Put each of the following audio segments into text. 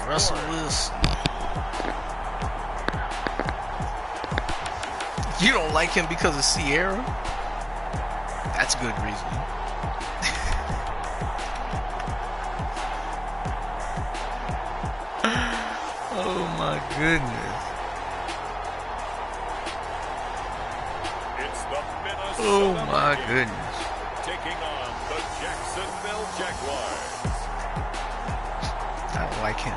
Russell Wilson. You don't like him because of Sierra? That's good reason. Oh my goodness. It's the Minnesota Oh my Vikings goodness. taking on the Jacksonville Jaguars. I don't like him.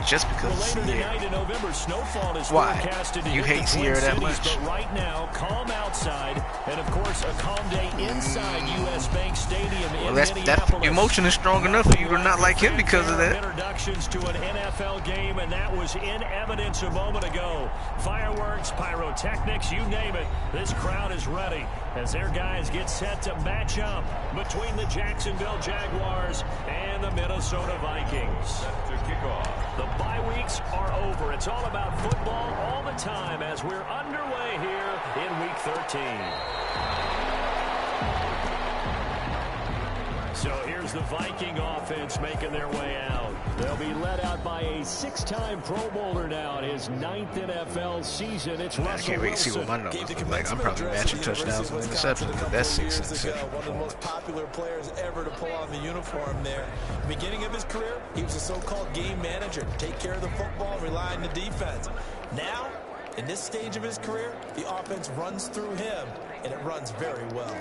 Just because of Later Sierra. tonight in November, snowfall is Why? forecasted to You hit hate the Sierra Twin that Cities, much? But right now, calm outside, and of course, a calm day inside U.S. Bank Stadium in Well, that Minneapolis. emotion is strong enough for you to not like him because of that. Introductions to an NFL game, and that was in evidence a moment ago. Fireworks, pyrotechnics, you name it. This crowd is ready as their guys get set to match up between the Jacksonville Jaguars and the Minnesota Vikings. Set to kick off. The bye weeks are over. It's all about football all the time as we're underway here in Week 13. So here's the Viking offense making their way out. They'll be led out by a six-time Pro Bowler now in his 9th NFL season. It's Russell Wilson. I can't wait to see what my numbers look like. I'm probably matching touchdowns and interceptions because that's 6 interceptions. One of the most popular players ever to pull on the uniform there. Beginning of his career, he was a so-called game manager. Take care of the football, rely on the defense. Now, in this stage of his career, the offense runs through him, and it runs very well.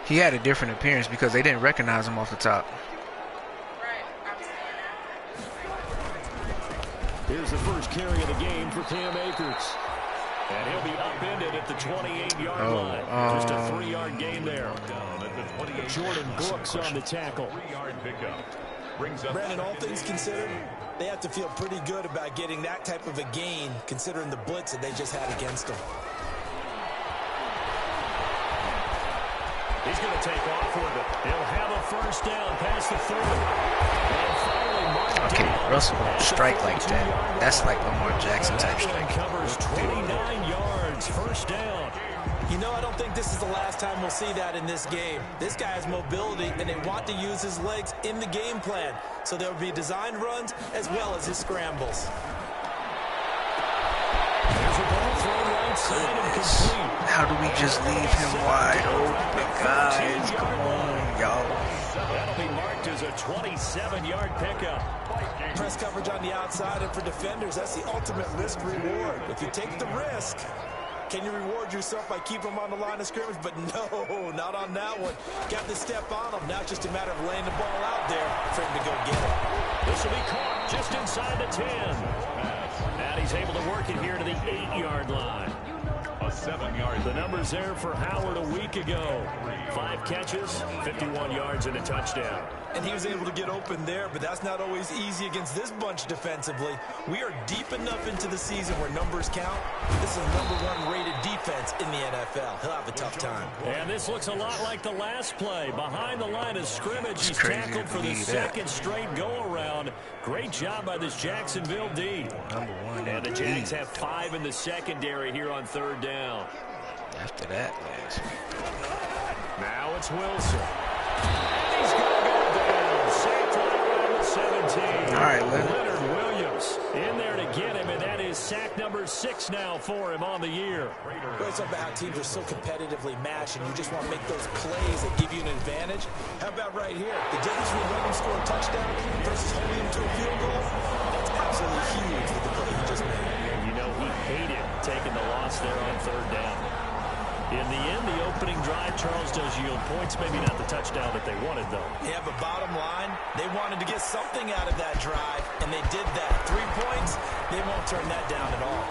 He had a different appearance because they didn't recognize him off the top. Here's the first carry of the game for Cam Akers. And he'll be upended at the 28-yard line. Just a 3-yard gain there. Jordan Brooks on the tackle. 3-yard pickup. Brings up Brandon, all things considered, they have to feel pretty good about getting that type of a gain considering the blitz that they just had against them. He's going to take off with it. He'll have a first down past the 30. And finally marked Okay, down Russell won't at the strike like that. 42-yard That's line. like Lamar Jackson type And strike. covers 29 yards. First down. You know, I don't think this is the last time we'll see that in this game. This guy has mobility, and they want to use his legs in the game plan. So there will be designed runs as well as his scrambles. There's a ball thrown right side and complete. How do we just leave him wide open, guys? Come on, y'all. That'll be marked as a 27-yard pickup. Press coverage on the outside, and for defenders, that's the ultimate risk reward. If you take the risk, can you reward yourself by keeping them on the line of scrimmage? But no, not on that one. Got to step on them. Now it's just a matter of laying the ball out there for him to go get it. This will be caught just inside the 10. And he's able to work it here to the 8-yard line. a 7-yard. The numbers there for Howard a week ago. 5 catches, 51 yards, and a touchdown. And he was able to get open there, but that's not always easy against this bunch defensively. We are deep enough into the season where numbers count. This is #1 rated defense in the NFL. He'll have a tough time. And this looks a lot like the last play. Behind the line of scrimmage, he's tackled for the second straight go-around. Great job by this Jacksonville D. #1. And the Jags have 5 in the secondary here on 3rd down. After that, man. Now it's Wilson. And he's going to go down. Sacked right around the 17. All right, Leonard. Leonard Williams in there to get him, and that is sack number 6 now for him on the year. Well, it's about how teams are so competitively matched, and you just want to make those plays that give you an advantage. How about right here? The difference between letting him score a touchdown versus holding him to a field goal, that's absolutely huge with the play he just made. You know, he hated taking the loss there on 3rd down. In the end, the opening drive, Charles, does yield points. Maybe not the touchdown that they wanted, though. Yeah, but bottom line, they wanted to get something out of that drive, and they did that. 3 points, they won't turn that down at all.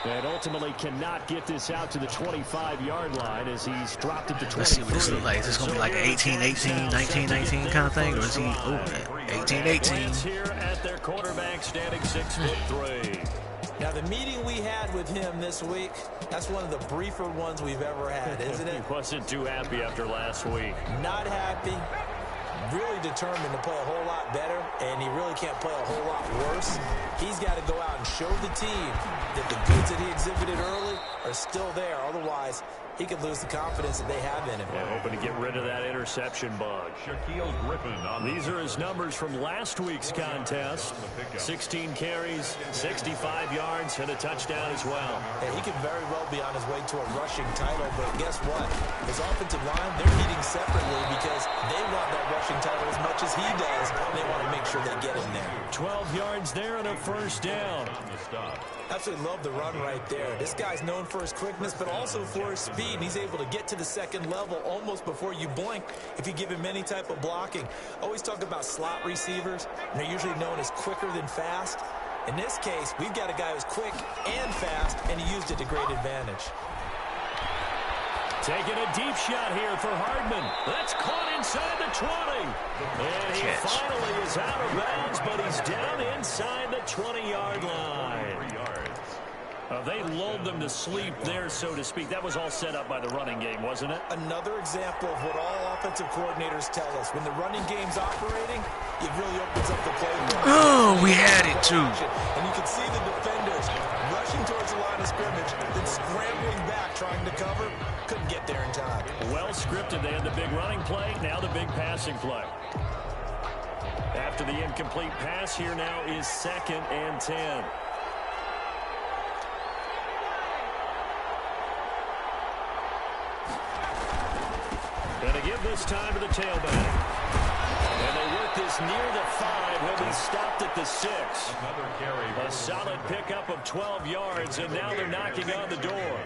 And ultimately cannot get this out to the 25-yard line as he's dropped it to 23. Let's see what this looks like. Is this going to be like an 18-18, 19-19 kind of thing? Or is he, oh, man, 18-18? Here at their quarterback, standing 6'3". Now, the meeting we had with him this week, that's one of the briefer ones we've ever had, isn't it? He wasn't too happy after last week. Not happy. Really determined to play a whole lot better, and he really can't play a whole lot worse. He's got to go out and show the team that the goods that he exhibited early are still there. Otherwise, he could lose the confidence that they have in him. Yeah, hoping to get rid of that interception bug. These are his numbers from last week's contest. 16 carries, 65 yards, and a touchdown as well. Yeah, he could very well be on his way to a rushing title, but guess what? His offensive line, they're meeting separately because they want that rushing title as much as he does. They want to make sure they get him there. 12 yards there and a first down. Absolutely love the run right there. This guy's known for his quickness, but also for his speed. And he's able to get to the second level almost before you blink if you give him any type of blocking. Always talk about slot receivers, and they're usually known as quicker than fast. In this case, we've got a guy who's quick and fast, and he used it to great advantage. Taking a deep shot here for Hardman. That's caught inside the 20. And he finally is out of bounds, but he's down inside the 20-yard line. They lulled them to sleep there, so to speak. That was all set up by the running game, wasn't it? Another example of what all offensive coordinators tell us. When the running game's operating, it really opens up the playbook. Oh, we had it too. And you can see the defenders rushing towards the line of scrimmage, then scrambling back, trying to cover. Couldn't get there in time. Well scripted. They had the big running play, now the big passing play. After the incomplete pass, here now is 2nd and 10. Going to give this time to the tailback. And they work this near the 5. He'll be stopped at the 6. A solid pickup of 12 yards, and now they're knocking on the door.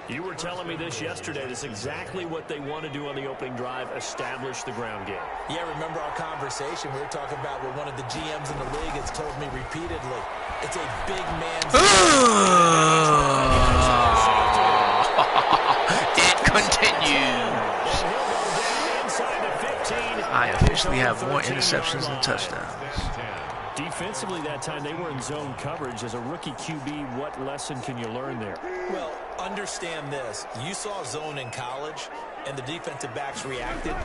You were telling me this yesterday. This is exactly what they want to do on the opening drive, establish the ground game. Yeah, remember our conversation? We were talking about what one of the GMs in the league has told me repeatedly. It's a big man's It continues. I officially have more interceptions than touchdowns. Defensively that time, they were in zone coverage. As a rookie QB, what lesson can you learn there? Well, understand this. You saw zone in college, and the defensive backs reacted,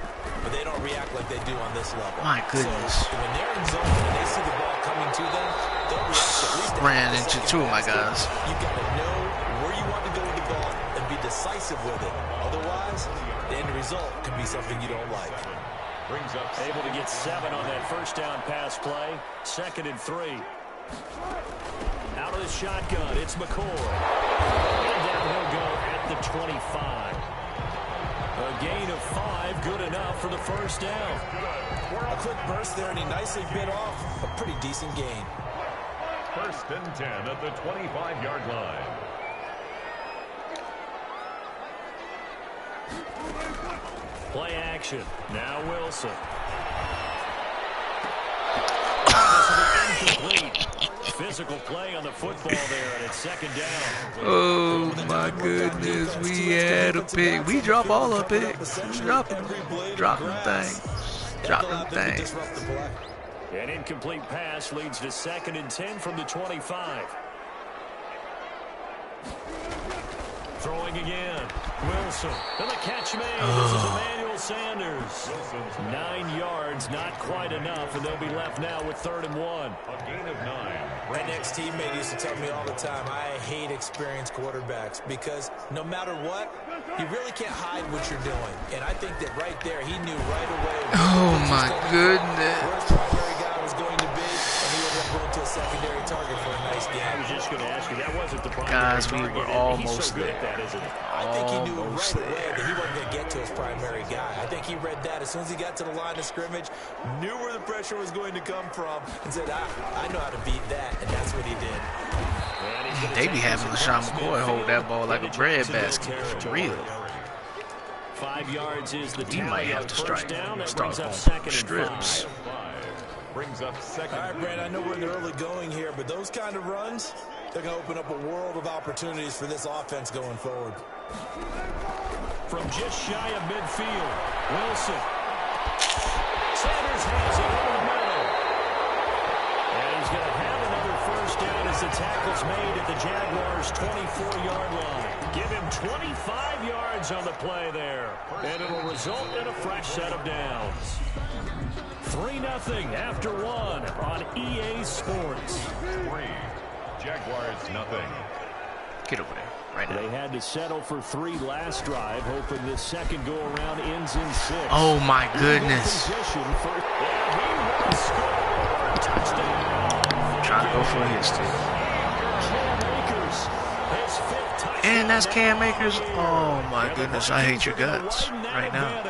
but they don't react like they do on this level. My goodness. So when they're in zone and they see the ball coming to them, they'll react at least. Ran into two of my guys. You've got to know where you want to go with the ball and be decisive with it. Otherwise, the end result could be something you don't like. Able to get 7 on that first down pass play. 2nd and 3. Out of the shotgun, it's McCoy. And down he'll go at the 25. A gain of 5, good enough for the first down. A quick burst there, and he nicely bit off a pretty decent gain. 1st and 10 at the 25-yard line. Play action. Now Wilson. Incomplete. Physical play on the football there, and it's 2nd down. Oh my goodness, we had a pick. We drop all our picks. Drop them things. Drop them things. An incomplete pass leads to 2nd and 10 from the 25. Throwing again. Wilson. And the catch made. This is Emmanuel Sanders. 9 yards, not quite enough, and they'll be left now with 3rd and 1. A gain of 9. My next teammate used to tell me all the time, I hate experienced quarterbacks because no matter what, you really can't hide what you're doing. And I think that right there, he knew right away. Oh my goodness. Where his primary guy was going to be, and he ended up going to a secondary target for a nice game. I was just going to ask you, that wasn't the primary Guys, we target. were He's almost so good there. at that, isn't he? I think he knew right away that he wasn't going to get to his primary guy. I think he read that as soon as he got to the line of scrimmage, knew where the pressure was going to come from, and said, I know how to beat that, and that's what he did. They be having LaShawn McCoy hold that ball like a bread basket, for real. 5 yards is the He might have to strike. Start going strips. Brings up 2nd. All right, Brad, I know we're in the early going here, but those kind of runs, they're going to open up a world of opportunities for this offense going forward. From just shy of midfield, Wilson. Sanders has it over the middle. And he's going to have another first down as the tackle's made at the Jaguars' 24-yard line. Give him 25 yards on the play there. And it'll result in a fresh set of downs. 3-0 after 1 on EA Sports. 3. Jaguars nothing. Get over there. right now. They had to settle for 3 last drive, hoping this second go-around ends in 6. Oh, my goodness. Trying to go for a hit stick. And that's Cam Akers. Oh, my goodness. I hate your guts right now.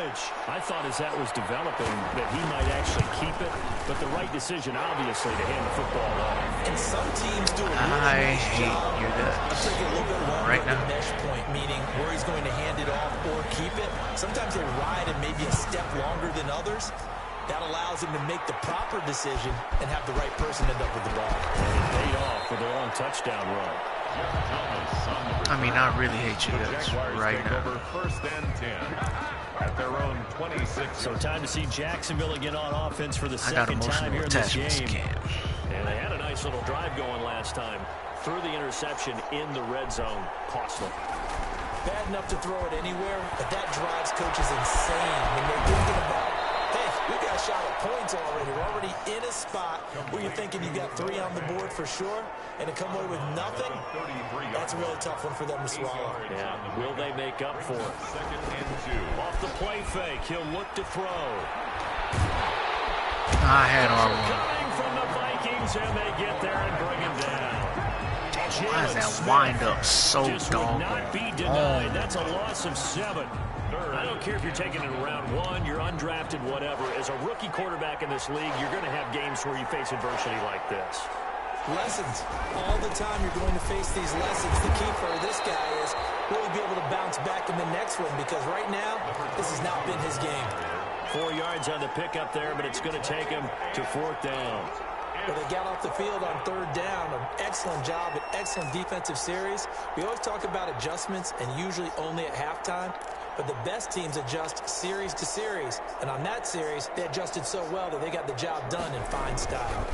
I thought as that was developing that he might actually keep it, but the right decision, obviously, to hand the football off. And some teams do a really I nice hate job your guts of taking a little bit longer right at now. the mesh point, meaning where he's going to hand it off or keep it. Sometimes they ride it maybe a step longer than others. That allows him to make the proper decision and have the right person end up with the ball. And it paid off with a long touchdown run. I mean, I really hate you guys right now. First and 10 at their own 26. So time to see Jacksonville again on offense for the I got second time here emotional in this attachments, game. Cam. And they had a nice little drive going last time. Threw the interception in the red zone. Costly. Bad enough to throw it anywhere, but that drives coaches insane when they're thinking about, hey, we got a shot at points already. We're already in a spot where you're thinking you got 3 on the board for sure, and to come away with nothing, that's a really tough one for them to swallow. Yeah, will they make up for it? Second and 2. Off the play fake, he'll look to throw. I had R1. Coming from the Vikings, and they get there and bring him down. Why is that wind up so Just would doggone? not be denied. That's a loss of 7. I don't care if you're taking it in round 1, you're undrafted, whatever. As a rookie quarterback in this league, you're going to have games where you face adversity like this. Lessons. All the time you're going to face these lessons. The key for this guy is will he be able to bounce back in the next one? Because right now, this has not been his game. 4 yards on the pickup there, but it's going to take him to 4th down. But they got off the field on 3rd down. An excellent job, an excellent defensive series. We always talk about adjustments, and usually only at halftime. But the best teams adjust series to series. And on that series, they adjusted so well that they got the job done in fine style.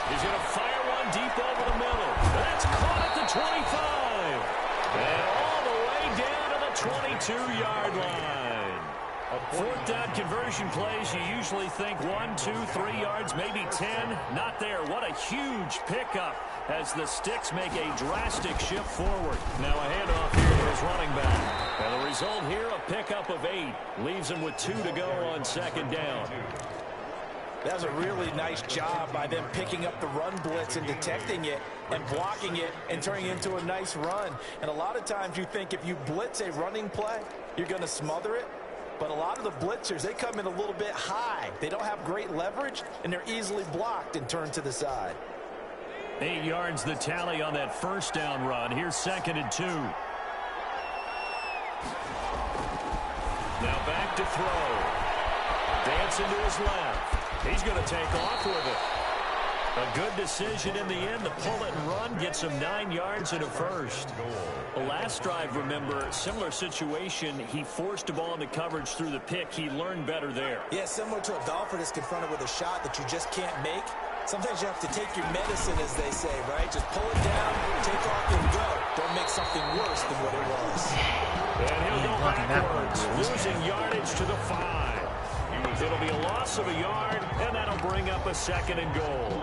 He's going to fire one deep over the middle. That's caught at the 25. And all the way down to the 22-yard line. 4th down conversion plays, you usually think 1, 2, 3 yards, maybe 10. Not there. What a huge pickup as the Sticks make a drastic shift forward. Now a handoff here to his running back. And the result here, a pickup of 8. Leaves him with 2 to go on 2nd down. That was a really nice job by them picking up the run blitz and detecting it and blocking it and turning it into a nice run. And a lot of times you think if you blitz a running play, you're going to smother it. But a lot of the blitzers, they come in a little bit high. They don't have great leverage, and they're easily blocked and turned to the side. 8 yards the tally on that 1st down run. Here's 2nd and 2. Now back to throw. Dancing to his left. He's going to take off with it. A good decision in the end to pull it and run. Gets him 9 yards and a first. The last drive, remember, similar situation. He forced a ball into coverage through the pick. He learned better there. Yeah, similar to a golfer that's confronted with a shot that you just can't make. Sometimes you have to take your medicine, as they say, right? Just pull it down, take off, and go. Don't make something worse than what it was. And he'll go backwards, losing yardage to the 5. It'll be a loss of a yard, and that'll bring up a 2nd and goal.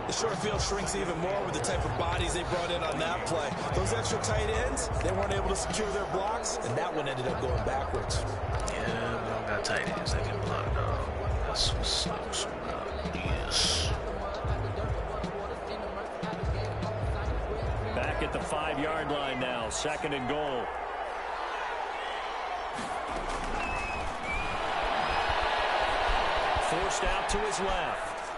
The short field shrinks even more with the type of bodies they brought in on that play. Those extra tight ends, they weren't able to secure their blocks, and that one ended up going backwards. Yeah, we don't got tight ends that can block, dog. That's what's up. Yes. Back at the 5-yard line now, 2nd and goal. Forced out to his left.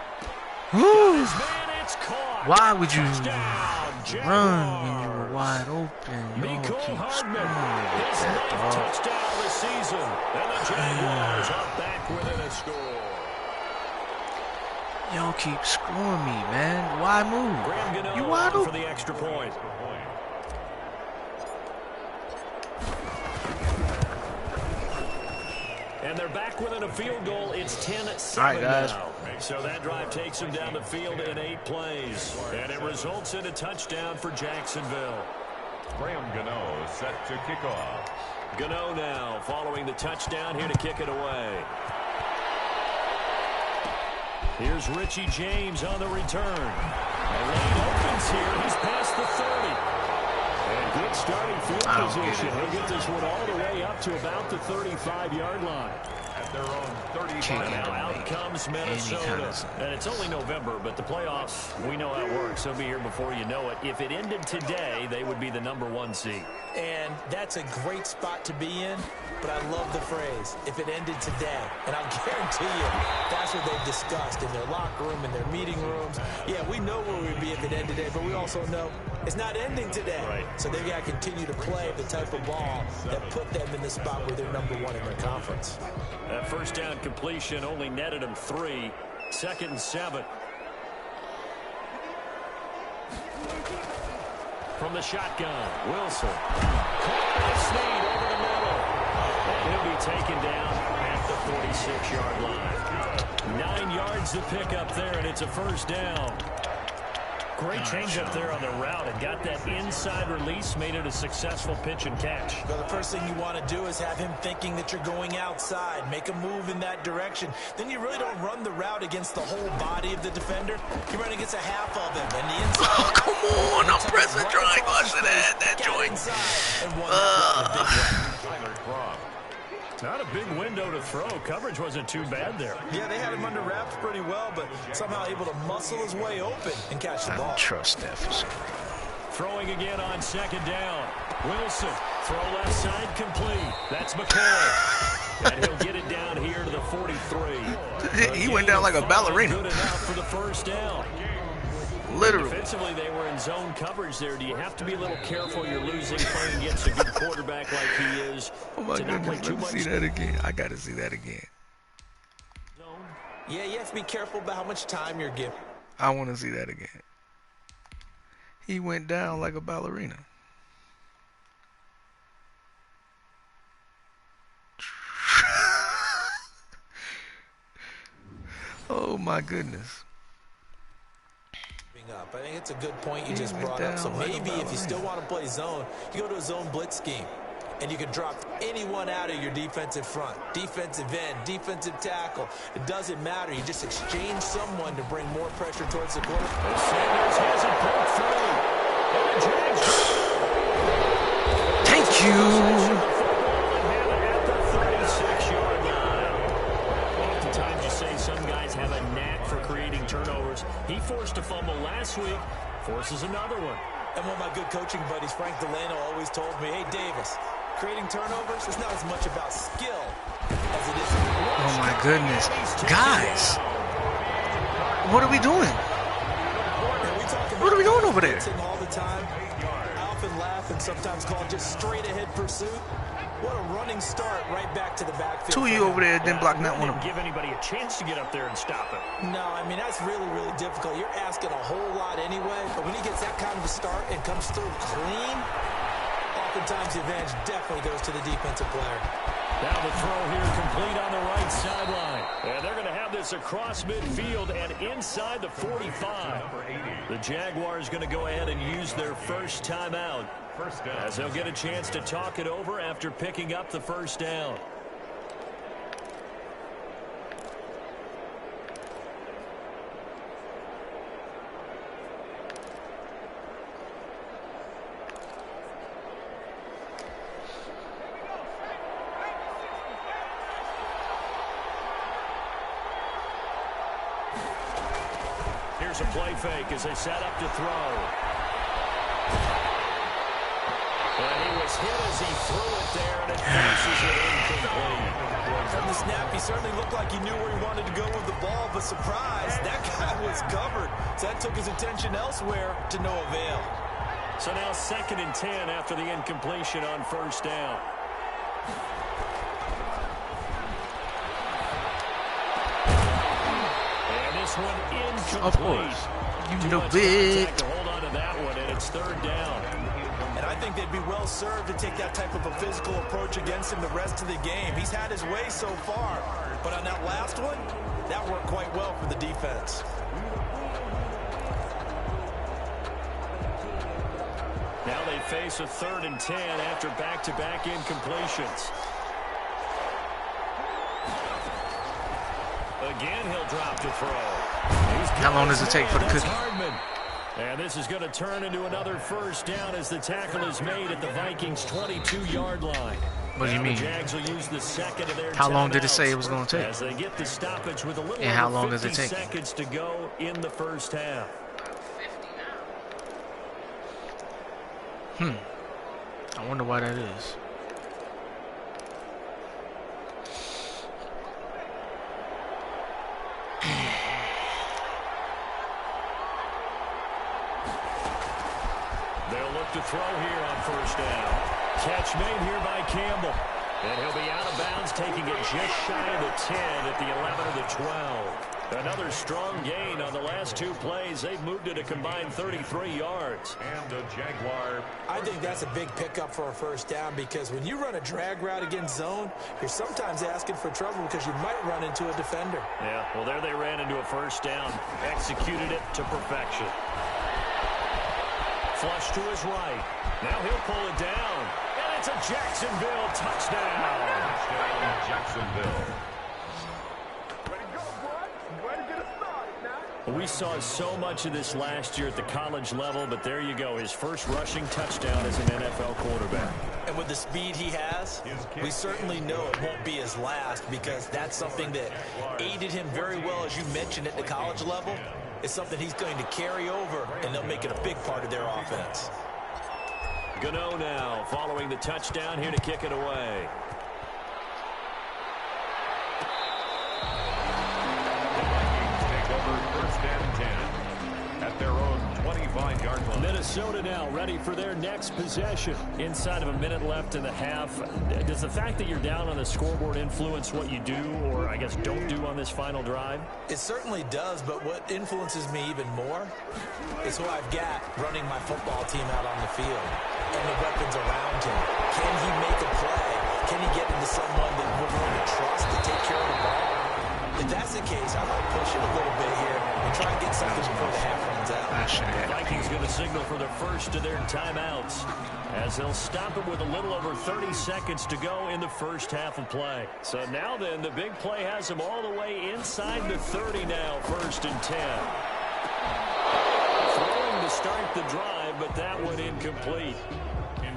Woo! His man, it's caught. Why would you Touchdown, run when you were wide open? Y'all Mecole keep Hardman, screwing with his that, 9th dog. touchdown of the season. And the Jaguars are back within a score. Y'all keep screwing me, man. Why move? Graham Gano You wide for open. the extra point. And they're back within a field goal. It's 10-7 All right, guys. now. So that drive takes them down the field in 8 plays. And it results in a touchdown for Jacksonville. Graham Gano set to kick off. Gano now following the touchdown here to kick it away. Here's Richie James on the return. A lane open distance here. He's past the 30. And good starting field position. He'll get this one all the way up to about the 35-yard line. At their own 35. Now out comes Minnesota. And it's only November, but the playoffs, we know how it works. They'll be here before you know it. If it ended today, they would be the #1 seed. And that's a great spot to be in, but I love the phrase, if it ended today. And I'll guarantee you, that's what they've discussed in their locker room, in their meeting rooms. Yeah, we know where we'd be if it ended today, but we also know it's not ending today. Right. So they've got to continue to play the type of ball that put them in the spot where they're #1 in their conference. That first down completion only netted him 3. 2nd and 7. From the shotgun, Wilson. Snead over the middle. And he'll be taken down at the 46-yard line. 9 yards to pick up there, and it's a first down. Great change up there on the route and got that inside release, made it a successful pitch and catch. Well, the first thing you want to do is have him thinking that you're going outside, make a move in that direction. Then you really don't run the route against the whole body of the defender. You run against a half of him, and the inside. Oh, come on, I'm pressing triangle. I should have had that joint. Not a big window to throw. Coverage wasn't too bad there. Yeah, they had him under wraps pretty well, but somehow able to muscle his way open and catch the ball. I don't trust that for some reason. Throwing again on 2nd down. Wilson, throw left side complete. That's McCoy. And he'll get it down here to the 43. He went down like a ballerina. Good enough for the first down. Literally. Defensively, they were in zone coverage there. Do you have to be a little careful? You're losing playing against a good quarterback like he is. Oh, my goodness. Let me see that again. I got to see that again. Yeah, you have to be careful about how much time you're giving. I want to see that again. He went down like a ballerina. Oh, my goodness. Up. I think it's a good point you just brought up. So maybe if you still want to play zone, you go to a zone blitz scheme, and you can drop anyone out of your defensive front, defensive end, defensive tackle. It doesn't matter. You just exchange someone to bring more pressure towards the quarterback. Sanders has it pulled through. Thank you. At the 36-yard line. Oftentimes you say some guys have a knack for creating turnovers. He forced a fumble last week, forces another one. And one of my good coaching buddies, Frank Delano, always told me, hey, Davis, creating turnovers is not as much about skill as it is. Oh, my goodness. Guys, what are we doing? What are we doing over there? All the time. I often laugh and sometimes call it just straight-ahead pursuit. What a running start right back to the backfield. 2 of you over there didn't block that one. Didn't give anybody a chance to get up there and stop it. No, I mean, that's really, really difficult. You're asking a whole lot anyway, but when he gets that kind of a start and comes through clean, oftentimes the advantage definitely goes to the defensive player. Now the throw here complete on the right sideline. And they're going to have this across midfield and inside the 45. The Jaguars going to go ahead and use their first timeout, as they'll get a chance to talk it over after picking up the first down. Here's a play fake as they set up to throw. And he was hit as he threw it there, and it finishes it incomplete. From the snap, he certainly looked like he knew where he wanted to go with the ball, but surprise, that guy was covered. So that took his attention elsewhere to no avail. So now 2nd and 10 after the incompletion on first down. And this one incomplete. Of course. You know it. To hold on to that one, and it's 3rd down. And I think they'd be well served to take that type of a physical approach against him the rest of the game. He's had his way so far, but on that last one, that worked quite well for the defense. Now they face a 3rd and 10 after back-to-back incompletions. Again, he'll drop to throw. How long does it take for the cookie? And this is going to turn into another first down as the tackle is made at the Vikings' 22-yard line. What do you mean? The Jags will use the second of their How long did it timeouts say it was going to take? as they get the stoppage with a little And how over long does 50 it take? seconds to go in the first half. I wonder why that is. They'll look to throw here on first down. Catch made here by Campbell. And he'll be out of bounds, taking it just shy of the 10 at the 11 or the 12. Another strong gain on the last two plays. They've moved it a combined 33 yards. And the Jaguar. I think that's a big pickup for a first down because when you run a drag route against zone, you're sometimes asking for trouble because you might run into a defender. Yeah, well, there they ran into a first down. Executed it to perfection. Flush to his right. Now he'll pull it down. And it's a Jacksonville touchdown. Touchdown, Jacksonville. We saw so much of this last year at the college level, but there you go. His first rushing touchdown as an NFL quarterback. And with the speed he has, we certainly know it won't be his last because that's something that aided him very well, as you mentioned, at the college level. It's something he's going to carry over, and they'll make it a big part of their offense. Gano now following the touchdown here to kick it away. First and 10 at their own 25-yard line. Minnesota now ready for their next possession. Inside of a minute left in the half. Does the fact that you're down on the scoreboard influence what you do, or I guess don't do on this final drive? It certainly does, but what influences me even more is who I've got running my football team out on the field and the weapons around him. Can he make a play? Can he get into someone that we're going to trust to take care of the ball? If that's the case, I might push it a little bit here and try and get something before the half runs out. The Vikings going to signal for the first of their timeouts as they'll stop it with a little over 30 seconds to go in the first half of play. So now then, the big play has them all the way inside the 30 now, first and 10. Throwing to start the drive, but that one incomplete.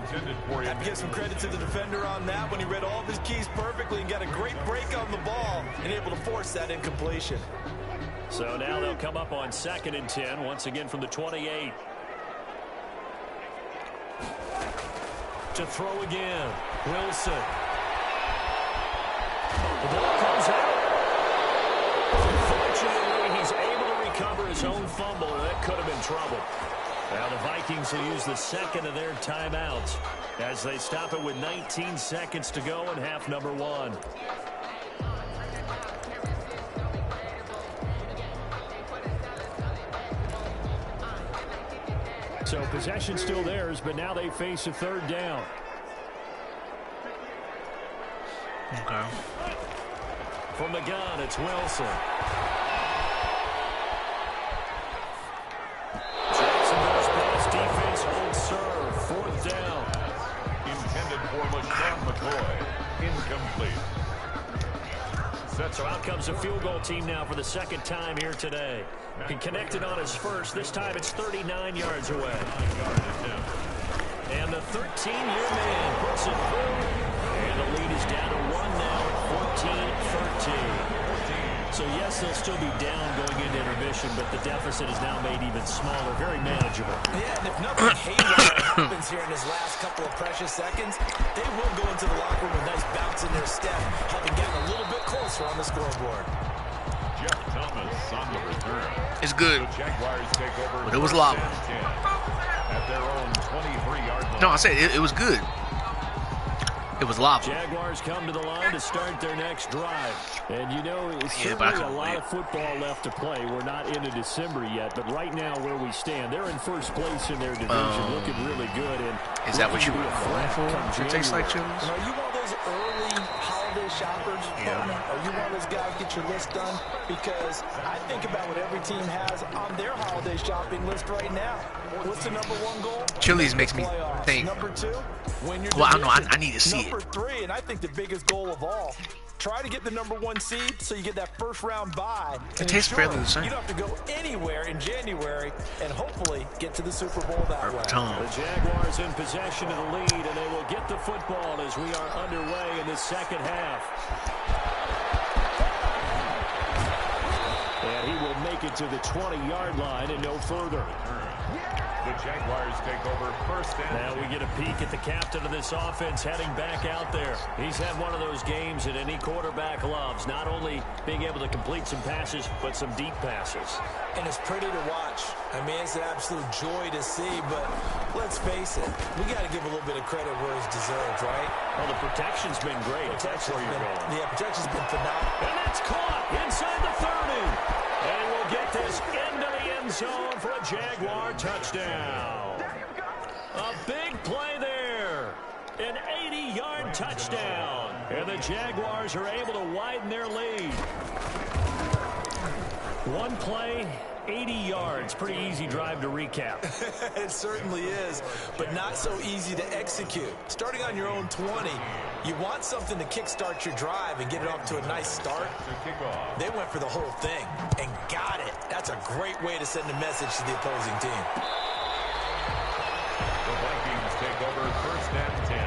I have to give some credit to the defender on that when he read all of his keys perfectly and got a great break on the ball and able to force that incompletion. So now they'll come up on second and 10, once again from the 28. To throw again, Wilson. The ball comes out. Unfortunately, he's able to recover his own fumble, and that could have been trouble. Now the Vikings will use the second of their timeouts as they stop it with 19 seconds to go in half number one. So possession still theirs, but now they face a third down. Okay. From the gun, it's Wilson. Jacksonville's pass defense holds serve. Fourth down. Intended for LaShawn McCoy. Incomplete. So out comes the field goal team now for the second time here today. He connected on his first. This time it's 39 yards away. And the 13-year man puts it through. And the lead is down to one now at 14-13. So, yes, they'll still be down going into intermission, but the deficit is now made even smaller, very manageable. Yeah, and if nothing haywire happens here in his last couple of precious seconds, they will go into the locker room with a nice bounce in their step, having gotten a little bit closer on the scoreboard. Jeff Thomas on the return. It's good. The Jaguars take over, but it was lava. At their own 23-yard line. No, I said it was good. It was lava. Jaguars come to the line to start their next drive. And, you know, it's but certainly a lot of football left to play. We're not into December yet, but right now where we stand, they're in first place in their division, looking really good. And is that what you were going for? It tastes like Chili's? Are you one of those early holiday shoppers? Yeah. Are you one of those guys get your list done? Because I think about what every team has on their holiday shopping list right now. What's the number one goal? Chili's makes me think. Number two, win your well, I don't know. I need to see Number it. three, and I think the biggest goal of all, Try to get the #1 seed so you get that first round bye. It tastes fairly the same. You don't have to go anywhere in January and hopefully get to the Super Bowl that way. The Jaguars in possession of the lead, and they will get the football as we are underway in the second half. And he will make it to the 20-yard line and no further. The Jaguars take over first and now we get a peek at the captain of this offense heading back out there. He's had one of those games that any quarterback loves, not only being able to complete some passes, but some deep passes. And it's pretty to watch. I mean, it's an absolute joy to see, but let's face it, we got to give a little bit of credit where it's deserved, right? Well, the protection's been great. That's where you're going. Yeah, protection's been phenomenal. And that's caught inside the 30. And we'll get this into the end zone for a Jaguar touchdown. A big play there. An 80-yard touchdown. And the Jaguars are able to widen their lead. One play, 80 yards. Pretty easy drive to recap. It certainly is, but not so easy to execute. Starting on your own 20, you want something to kickstart your drive and get it off to a nice start. They went for the whole thing and got it. That's a great way to send a message to the opposing team. the Vikings take over first and 10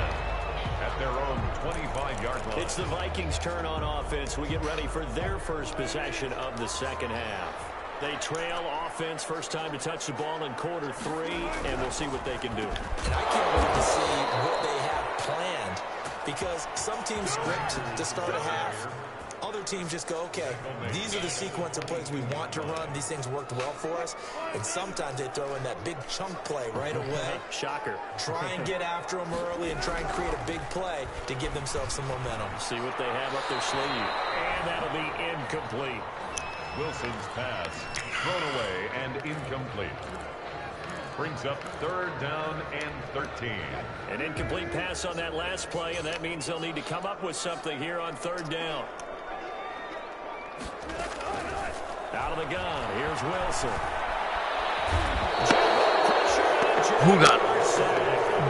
at their own 25-yard line. It's the Vikings' turn on offense. We get ready for their first possession of the second half. They trail offense, first time to touch the ball in quarter 3, and we'll see what they can do. And I can't wait to see what they have planned, because some teams script to start a half. Other teams just go, okay, these are the sequence of plays we want to run. These things worked well for us. And sometimes they throw in that big chunk play right away. Shocker. Try and get after them early and try and create a big play to give themselves some momentum. See what they have up their sleeve. And that'll be incomplete. Wilson's pass thrown away and incomplete. Brings up third down and 13. An incomplete pass on that last play, and that means they'll need to come up with something here on third down. Out of the gun, here's Wilson. Who got him?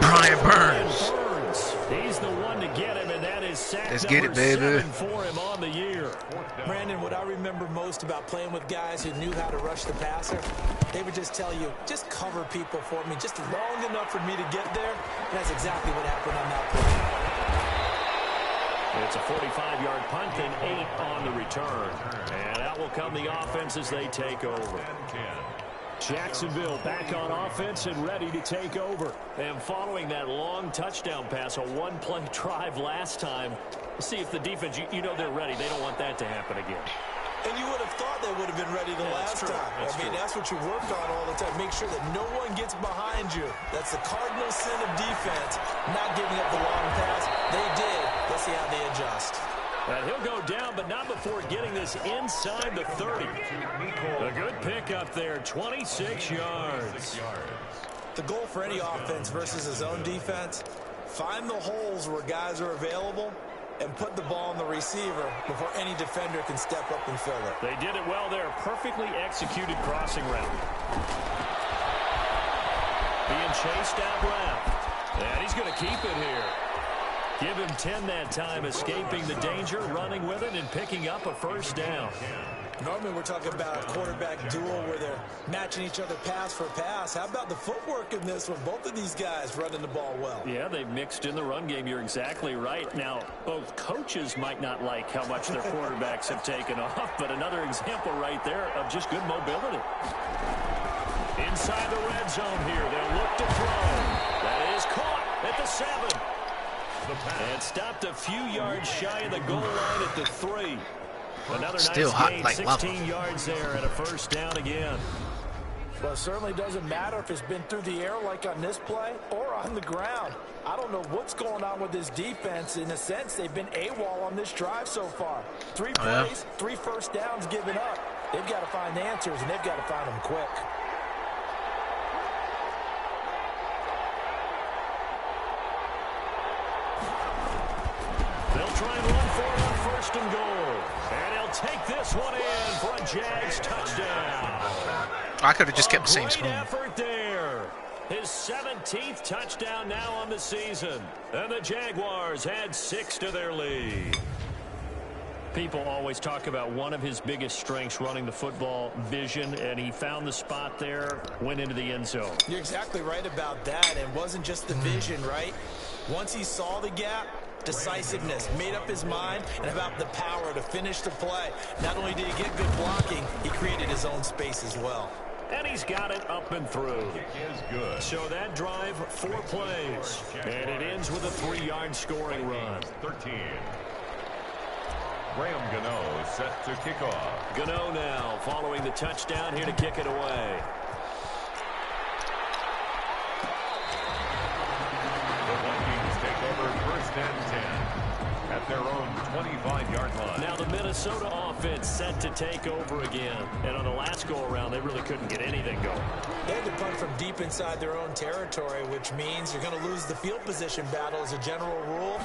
Brian Burns. He's the one to get him, and that is sack Let's get it, number baby. 7 for him on the year. Brandon, what I remember most about playing with guys who knew how to rush the passer, they would just tell you, just cover people for me, just long enough for me to get there. And that's exactly what happened on that play. It's a 45-yard punt and 8 on the return. And out will come the offense as they take over. Jacksonville back on offense and ready to take over. And following that long touchdown pass, a one-play drive last time, we'll see if the defense, you know they're ready. They don't want that to happen again. And you would have thought they would have been ready the last time. That's what you worked on all the time. Make sure that no one gets behind you. That's the cardinal sin of defense, not giving up the long pass. They did. Let's see how they adjust. He'll go down, but not before getting this inside the 30. A good pick up there, 26 yards. The goal for any offense versus his own defense, find the holes where guys are available and put the ball on the receiver before any defender can step up and fill it. They did it well there. Perfectly executed crossing route. Being chased out left. And he's going to keep it here. Give him 10 that time, escaping the danger, running with it, and picking up a first down. Normally we're talking about a quarterback duel where they're matching each other pass for pass. How about the footwork in this one? Both of these guys running the ball well. Yeah, they've mixed in the run game. You're exactly right. Now, both coaches might not like how much their quarterbacks have taken off, but another example right there of just good mobility. Inside the red zone here, they'll look to throw. That is caught at the 7. And stopped a few yards shy of the goal line at the 3. Another Still nice hot gain, like 16 lava. yards there and a first down again. Well, it certainly doesn't matter if it's been through the air like on this play or on the ground. I don't know what's going on with this defense. In a sense, they've been AWOL on this drive so far. 3 plays, 3 first downs given up. They've got to find answers, and they've got to find them quick. They'll try and run for it on first and goal. And he'll take this one in for a Jags touchdown. I could have just kept the same Great spoon. effort there. His 17th touchdown now on the season. And the Jaguars add 6 to their lead. People always talk about one of his biggest strengths running the football, vision, and he found the spot there, went into the end zone. You're exactly right about that. It wasn't just the vision, right? Once he saw the gap, decisiveness, made up his mind, and about the power to finish the play. Not only did he get good blocking, he created his own space as well. And he's got it up and through. Is good. So that drive, 4 plays. And it ends with a 3-yard scoring run. 13. Graham Gano set to kick off. Gano now following the touchdown here to kick it away. The Vikings take over 1st and 10 at their own 25-yard line. Now the Minnesota offense set to take over again. And on the last go-around, they really couldn't get anything going. They had to punt from deep inside their own territory, which means you're going to lose the field position battle as a general rule.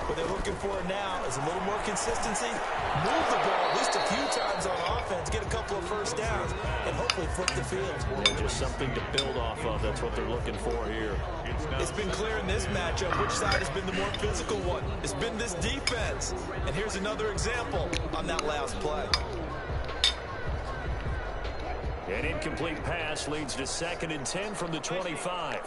What they're looking for now is a little more consistency, move the ball at least a few times on offense, get a couple of first downs, and hopefully flip the field. Yeah, just something to build off of. That's what they're looking for here. It's been clear in this matchup which side has been the more physical one. It's been this defense. And here's another example on that last play. An incomplete pass leads to 2nd and 10 from the 25.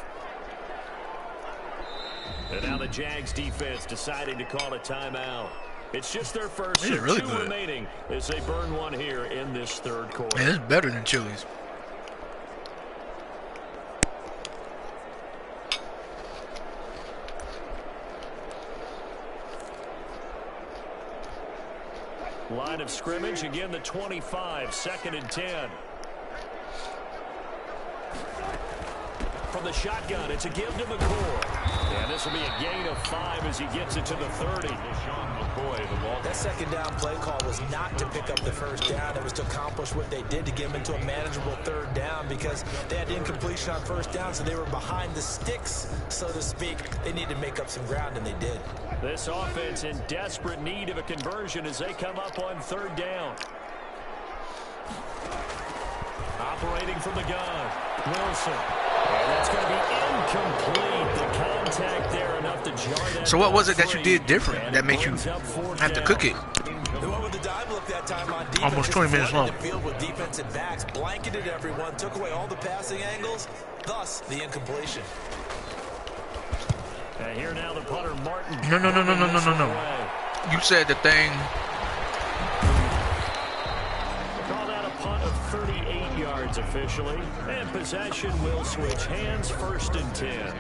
And now the Jags defense deciding to call a timeout. It's just their first of really 2 good. remaining as they burn one here in this 3rd quarter. Man, it's better than Chili's. Line of scrimmage, again the 25, 2nd and 10. From the shotgun, it's a give to McCoy. And this will be a gain of 5 as he gets it to the 30. That 2nd down play call was not to pick up the first down. It was to accomplish what they did to get them into a manageable 3rd down because they had incompletion on 1st down, so they were behind the sticks, so to speak. They needed to make up some ground, and they did. This offense in desperate need of a conversion as they come up on 3rd down. Operating from the gun, Wilson. And that's going to be incomplete. The contact there enough to jar that. So what was it that you did different that makes you have to cook it? They went with the dive look that time on defense. Almost 20 minutes long. The field with defensive backs, blanketed everyone, took away all the passing angles, thus the incompletion. And here now the punter, Martin. No. You said the thing. Call that a punt of 38 yards officially. And possession will switch hands, 1st and 10.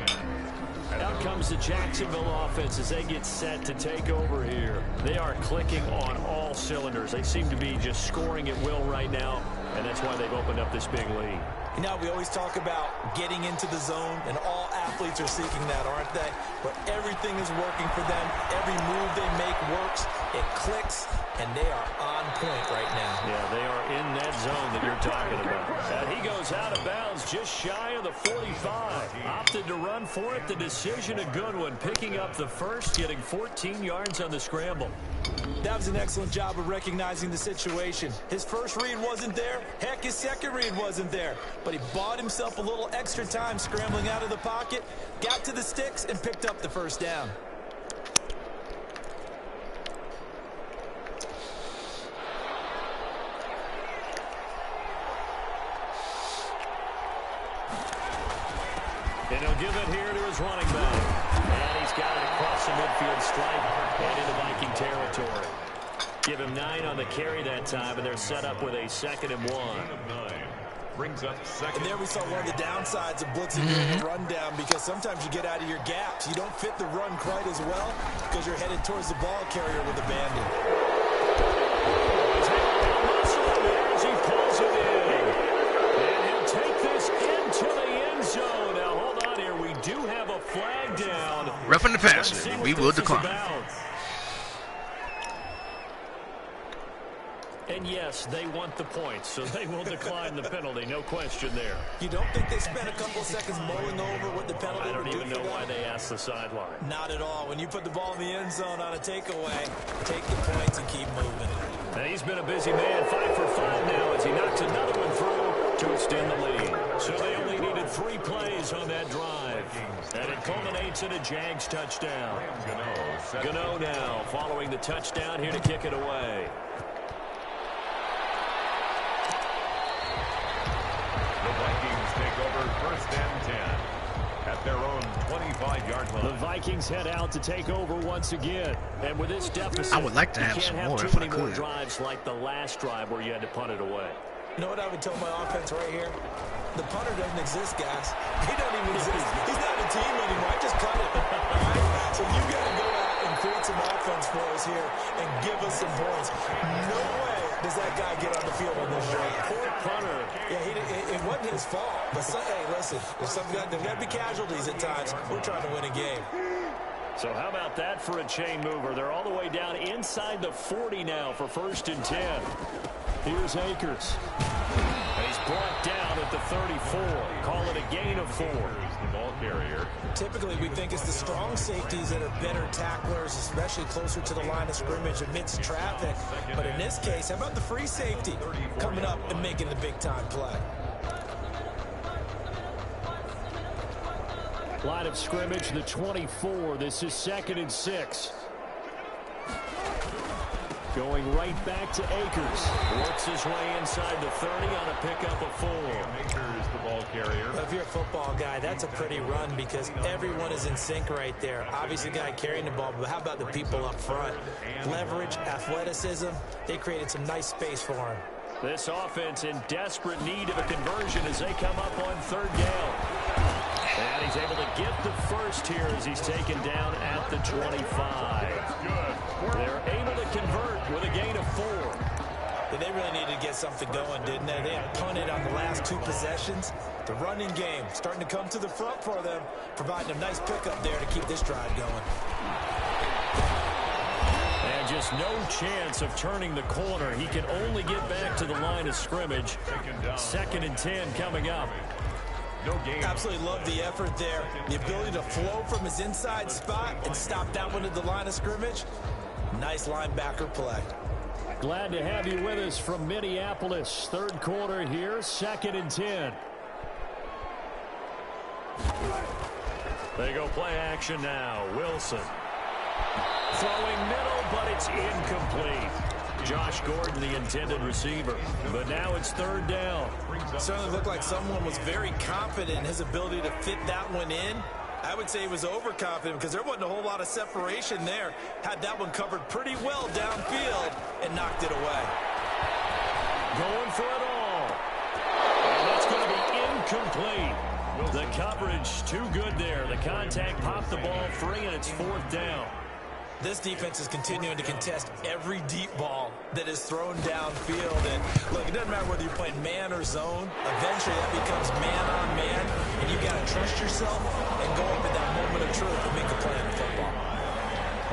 Out comes the Jacksonville offense as they get set to take over here. They are clicking on all cylinders. They seem to be just scoring at will right now, and that's why they've opened up this big lead. You know, we always talk about getting into the zone, and all athletes are seeking that, aren't they? But everything is working for them. Every move they make works. It clicks, and they are on point right now. Yeah, they are in that zone that you're talking about. And he goes out of bounds just shy of the 45. Opted to run for it. The decision a good one. Picking up the first, getting 14 yards on the scramble. That was an excellent job of recognizing the situation. His first read wasn't there. Heck, his second read wasn't there. But he bought himself a little extra time scrambling out of the pocket, got to the sticks, and picked up the first down. And he'll give it here to his running back. And he's got it across the midfield stripe and into Viking territory. Give him 9 on the carry that time, and they're set up with a 2nd and 1. Brings up 2nd. And there we saw one of the downsides of blitzing during the rundown, because sometimes you get out of your gaps. You don't fit the run quite as well because you're headed towards the ball carrier with abandon. As he pulls it in. And he'll take this into the end zone. Now, hold on here. We do have a flag down. Roughing the passer. We will decline. And yes, they want the points, so they will decline the penalty. No question there. You don't think they spent a couple seconds mulling over what the penalty I don't would do even for know them? why they asked the sideline. Not at all. When you put the ball in the end zone on a takeaway, take the points and keep moving. And he's been a busy man, 5 for 5 now as he knocks another one through. to extend the lead. So they only needed 3 plays on that drive. And it culminates in a Jags touchdown. Gano now following the touchdown here to kick it away. The Vikings take over 1st and 10 at their own 25-yard line. The Vikings head out to take over once again. And with this deficit, I would like to have some more if I too many more could. drives like the last drive where you had to punt it away. You know what I would tell my offense right here? The punter doesn't exist, guys. He doesn't even exist. He's not a team anymore. I just cut it. All right? So you got to go out and create some offense for us here and give us some points. No way does that guy get on the field on this drive. Poor punter. Yeah, it wasn't his fault. But, hey, listen, there's got to be casualties at times. We're trying to win a game. So how about that for a chain mover? They're all the way down inside the 40 now for 1st and 10. Here's Akers. And he's brought down at the 34. Call it a gain of 4. The ball carrier. Typically, we think it's the strong safeties that are better tacklers, especially closer to the line of scrimmage amidst traffic. But in this case, how about the free safety coming up and making the big-time play? Line of scrimmage, the 24. This is 2nd and 6. Going right back to Akers. Works his way inside the 30 on a pickup of 4. Akers, the ball carrier. If you're a football guy, that's a pretty run because everyone is in sync right there. Obviously, the guy carrying the ball, but how about the people up front? Leverage, athleticism, they created some nice space for him. This offense in desperate need of a conversion as they come up on 3rd down. And he's able to get the first here as he's taken down at the 25. They're able to convert with a gain of 4. They really needed to get something going, didn't they? They had punted on the last 2 possessions. The running game starting to come to the front for them, providing a nice pickup there to keep this drive going. And just no chance of turning the corner. He can only get back to the line of scrimmage. 2nd and 10 coming up. No game. Absolutely love the effort there. The ability to flow from his inside spot and stop that one at the line of scrimmage. Nice linebacker play. Glad to have you with us from Minneapolis. 3rd quarter here, 2nd and 10. They go play action now. Wilson. Throwing middle, but it's incomplete. Josh Gordon, the intended receiver. But now it's 3rd down. It certainly looked like someone was very confident in his ability to fit that one in. I would say he was overconfident because there wasn't a whole lot of separation there. Had that one covered pretty well downfield and knocked it away. Going for it all. And that's going to be incomplete. The coverage too good there. The contact popped the ball free, and it's 4th down. This defense is continuing to contest every deep ball that is thrown downfield. And look, it doesn't matter whether you're playing man or zone. Eventually, that becomes man on man, and you got to trust yourself and go up in that moment of truth and make a play in football.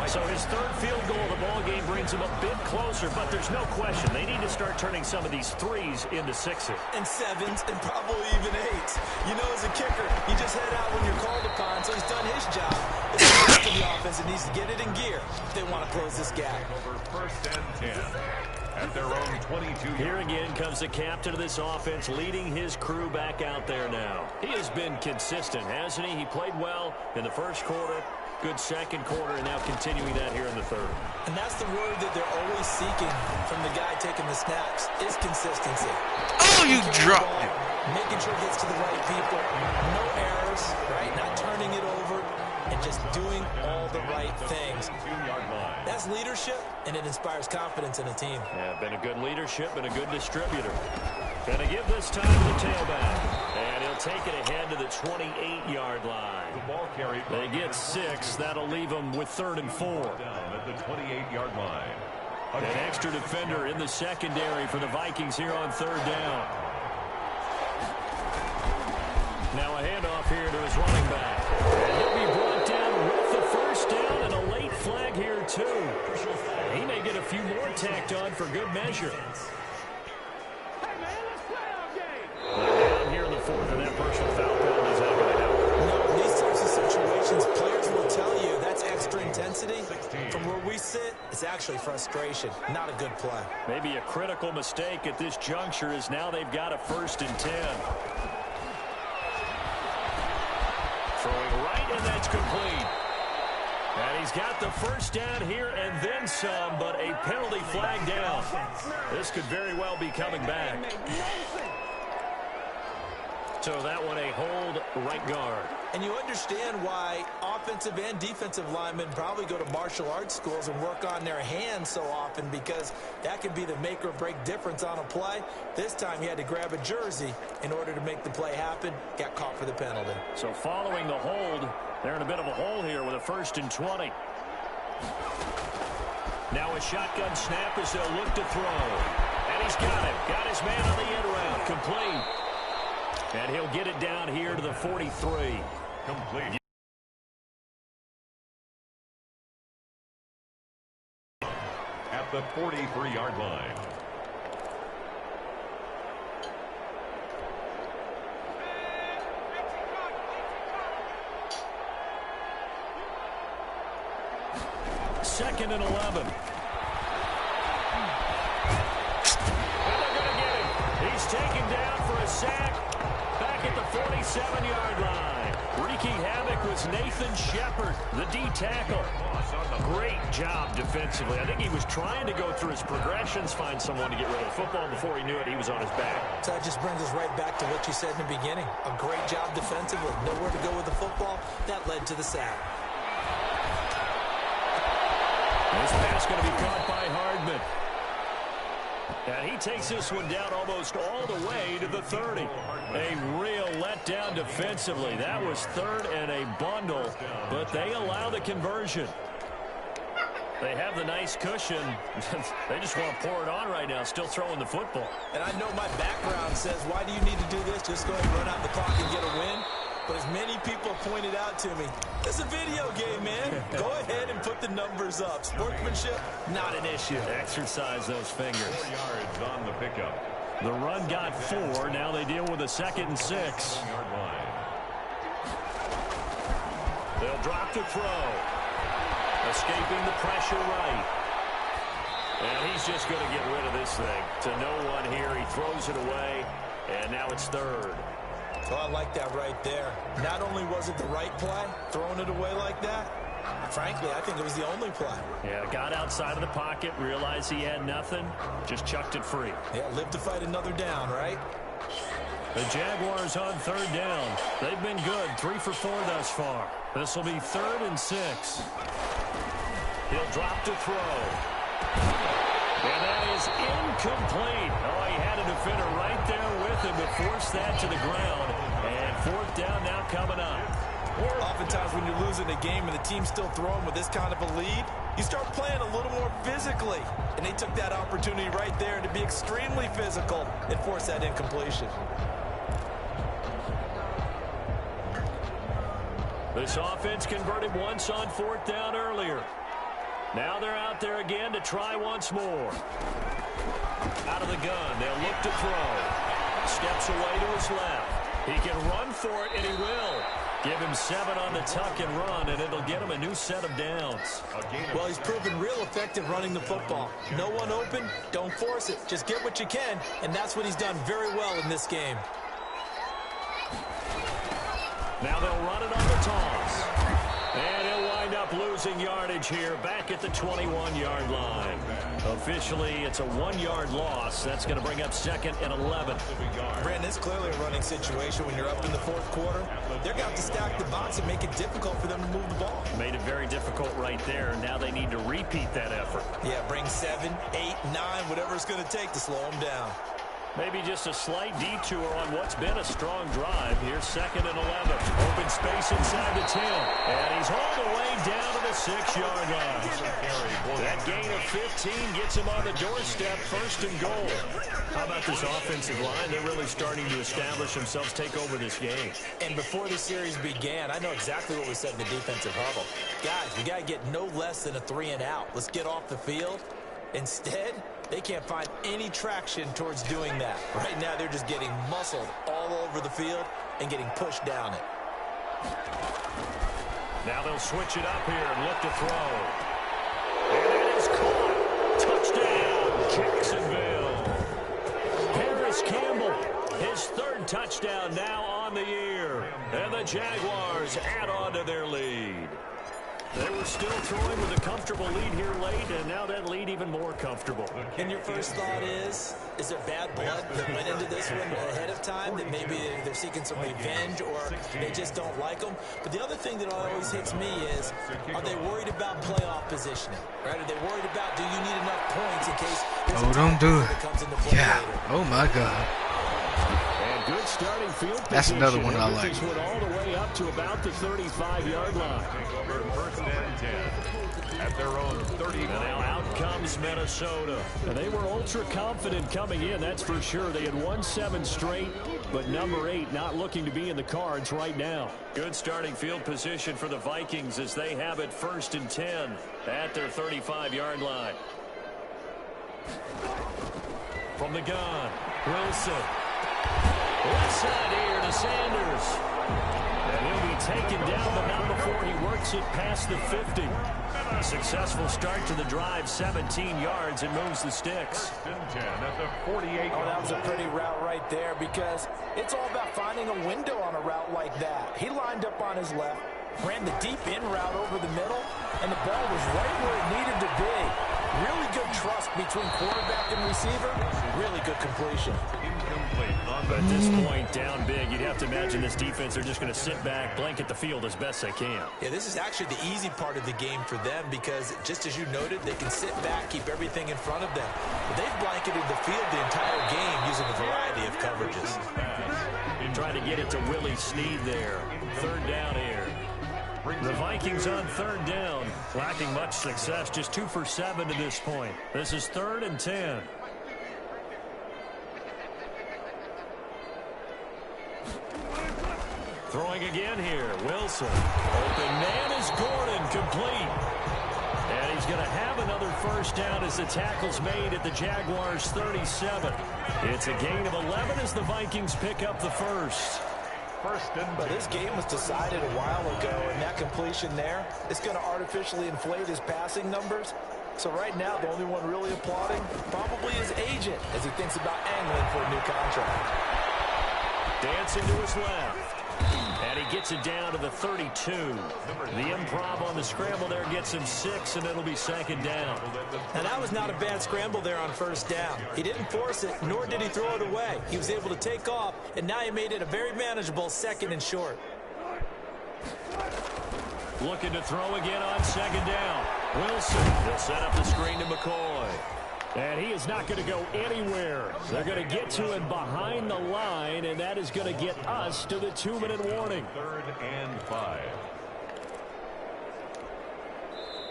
So his 3rd field goal of the ball game brings him a bit closer, but there's no question they need to start turning some of these 3s into 6s. And 7s and probably even 8s. You know, as a kicker, you just head out when you're called upon, so he's done his job. It's the rest of the offense that needs to get it in gear if they want to close this gap. Over 1st and 10 at their own 22. Here again comes the captain of this offense leading his crew back out there now. He has been consistent, hasn't he? He played well in the 1st quarter. Good 2nd quarter, and now continuing that here in the 3rd. And that's the word that they're always seeking from the guy taking the snaps, is consistency. Oh, you dropped it. Making sure it gets to the right people. No errors, right? Not turning it over, and just doing all the right things. That's leadership, and it inspires confidence in a team. Yeah, been a good leadership and a good distributor. Gonna give this time to the tailback. And he'll take it ahead to the 28-yard line. The ball carried. They get 6. That'll leave them with 3rd and 4. Down at the 28-yard line. An extra defender in the secondary for the Vikings here on 3rd down. Now a handoff here to his running back. And he'll be brought down with the 1st down and a late flag here too. He may get a few more tacked on for good measure. Down here in the 4th, and that personal foul penalty is not going to help. No, in these types of situations, players will tell you that's extra intensity. team. From where we sit, it's actually frustration, not a good play. Maybe a critical mistake at this juncture is now they've got a 1st and 10. Throwing right, and that's complete. And he's got the 1st down here and then some, but a penalty flag down. This could very well be coming back. So that one a hold right guard. And you understand why offensive and defensive linemen probably go to martial arts schools and work on their hands so often, because that could be the make or break difference on a play. This time he had to grab a jersey in order to make the play happen. Got caught for the penalty. So following the hold, they're in a bit of a hole here with a 1st and 20. Now a shotgun snap as they'll look to throw. And he's got it. Got his man on the end route. Complete. And he'll get it down here to the 43. Complete. At the 43-yard line. Second and 11. And they're going to get him. He's taken down for a sack back at the 47-yard line. Wreaking havoc was Nathan Shepard, the D tackle. Great job defensively. I think he was trying to go through his progressions, find someone to get rid of the football. Before he knew it, he was on his back. So that just brings us right back to what you said in the beginning. A great job defensively. Nowhere to go with the football. That led to the sack. This pass going to be caught by Hardman. And he takes this one down almost all the way to the 30. A real letdown defensively. That was 3rd and a bundle, but they allow the conversion. They have the nice cushion. They just want to pour it on right now, still throwing the football. And I know my background says, why do you need to do this? Just go ahead and run out the clock and get a win. But as many people have pointed out to me, it's a video game, man. Go ahead and put the numbers up. Sportsmanship, not an issue. Exercise those fingers. 4 yards on the pickup. The run got 4. Now they deal with a 2nd and 6. Yard line. They'll drop the throw. Escaping the pressure right. And he's just going to get rid of this thing. To no one here. He throws it away. And now it's 3rd. So I like that right there. Not only was it the right play, throwing it away like that, frankly, I think it was the only play. Yeah, got outside of the pocket, realized he had nothing, just chucked it free. Yeah, live to fight another down, right? The Jaguars on 3rd down. They've been good, 3 for 4 thus far. This will be 3rd and 6. He'll drop to throw. And that is incomplete. Oh, he had a defender right there with him to force that to the ground. And 4th down now coming up. Oftentimes when you're losing a game and the team's still throwing with this kind of a lead, you start playing a little more physically. And they took that opportunity right there to be extremely physical and force that incompletion. This offense converted once on 4th down earlier. Now they're out there again to try once more. Out of the gun, they'll look to throw. Steps away to his left. He can run for it, and he will. Give him 7 on the tuck and run, and it'll get him a new set of downs. Well, he's proven real effective running the football. No one open, don't force it. Just get what you can, and that's what he's done very well in this game. Now they'll run it on the toss. And he'll wind up losing yardage here back at the 21-yard line. Officially, it's a 1-yard loss. That's going to bring up 2nd and 11. Brandon, it's clearly a running situation when you're up in the 4th quarter. They're going to have to stack the box and make it difficult for them to move the ball. Made it very difficult right there. Now they need to repeat that effort. Yeah, bring 7, 8, 9, whatever it's going to take to slow them down. Maybe just a slight detour on what's been a strong drive. Here's 2nd and 11. Open space inside the 10. And he's all the way down to the 6-yard line. That gain of 15 gets him on the doorstep, 1st and goal. How about this offensive line? They're really starting to establish themselves, take over this game. And before the series began, I know exactly what we said in the defensive huddle. Guys, we got to get no less than a 3 and out. Let's get off the field. Instead, they can't find any traction towards doing that. Right now, they're just getting muscled all over the field and getting pushed down it. Now they'll switch it up here and look to throw. touchdown now on the year. And the Jaguars add on to their lead. They were still throwing with a comfortable lead here late, and now that lead even more comfortable. And your first thought is there bad blood that went into this one ahead of time, that maybe they're seeking some revenge or they just don't like them? But the other thing that always hits me is, are they worried about playoff positioning? Right? Are they worried about, do you need enough points in case don't do it. that comes into play later? Oh my God. And good starting field position. That's another one I like. Went all the way up to about the 35-yard line. Take over first and 10 at their own 30. And now out comes Minnesota. And they were ultra confident coming in, that's for sure. They had won 7 straight, but number 8 not looking to be in the cards right now. Good starting field position for the Vikings as they have it first and 10 at their 35-yard line. From the gun, Wilson. Left side here to Sanders. And he'll be taken down, but not before he works it past the 50. A successful start to the drive, 17 yards, and moves the sticks. 10 at the 48. Oh, that was a pretty route right there, because it's all about finding a window on a route like that. He lined up on his left, ran the deep in route over the middle, and the ball was right where it needed to be. Really good trust between quarterback and receiver. Really good completion. Incomplete. But at this point, down big, you'd have to imagine this defense are just going to sit back, blanket the field as best they can. Yeah, this is actually the easy part of the game for them, because just as you noted, they can sit back, keep everything in front of them. But they've blanketed the field the entire game using a variety of coverages. Trying to get it to Willie Snead there. Third down here. The Vikings on third down, lacking much success, just 2 for 7 to this point. This is 3rd and 10. Throwing again here, Wilson. Open man is Gordon, complete. And he's going to have another first down as the tackle's made at the Jaguars' 37. It's a gain of 11 as the Vikings pick up the first. But this game was decided a while ago, and that completion there is going to artificially inflate his passing numbers. So right now, the only one really applauding probably his agent as he thinks about angling for a new contract. Dancing to his left. And he gets it down to the 32. The improv on the scramble there gets him 6, and it'll be 2nd down. Now, that was not a bad scramble there on first down. He didn't force it, nor did he throw it away. He was able to take off, and now he made it a very manageable 2nd and short. Looking to throw again on 2nd down. Wilson will set up the screen to McCoy. And he is not going to go anywhere. They're going to get to him behind the line, and that is going to get us to the 2-minute warning. 3rd and 5.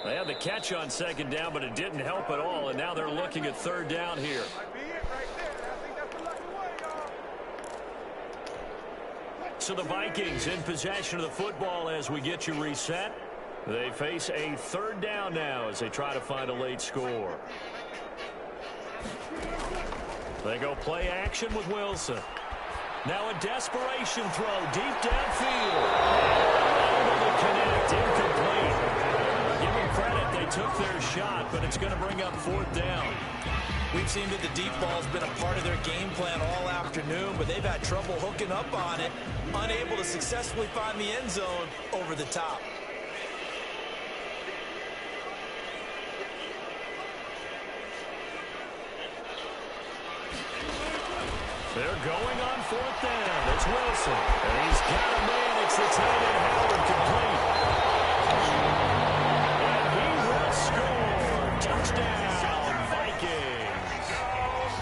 They had the catch on 2nd down, but it didn't help at all, and now they're looking at 3rd down here. So the Vikings in possession of the football as we get you reset. They face a 3rd down now as they try to find a late score. They go play action with Wilson. Now a desperation throw deep downfield. Able to connect, incomplete. Give them credit, they took their shot, but it's going to bring up 4th down. We've seen that the deep ball's been a part of their game plan all afternoon, but they've had trouble hooking up on it, unable to successfully find the end zone over the top. They're going on 4th down. It's Wilson. And he's got a man. It's the tight end, Howard, complete. And he will score. Touchdown, Vikings.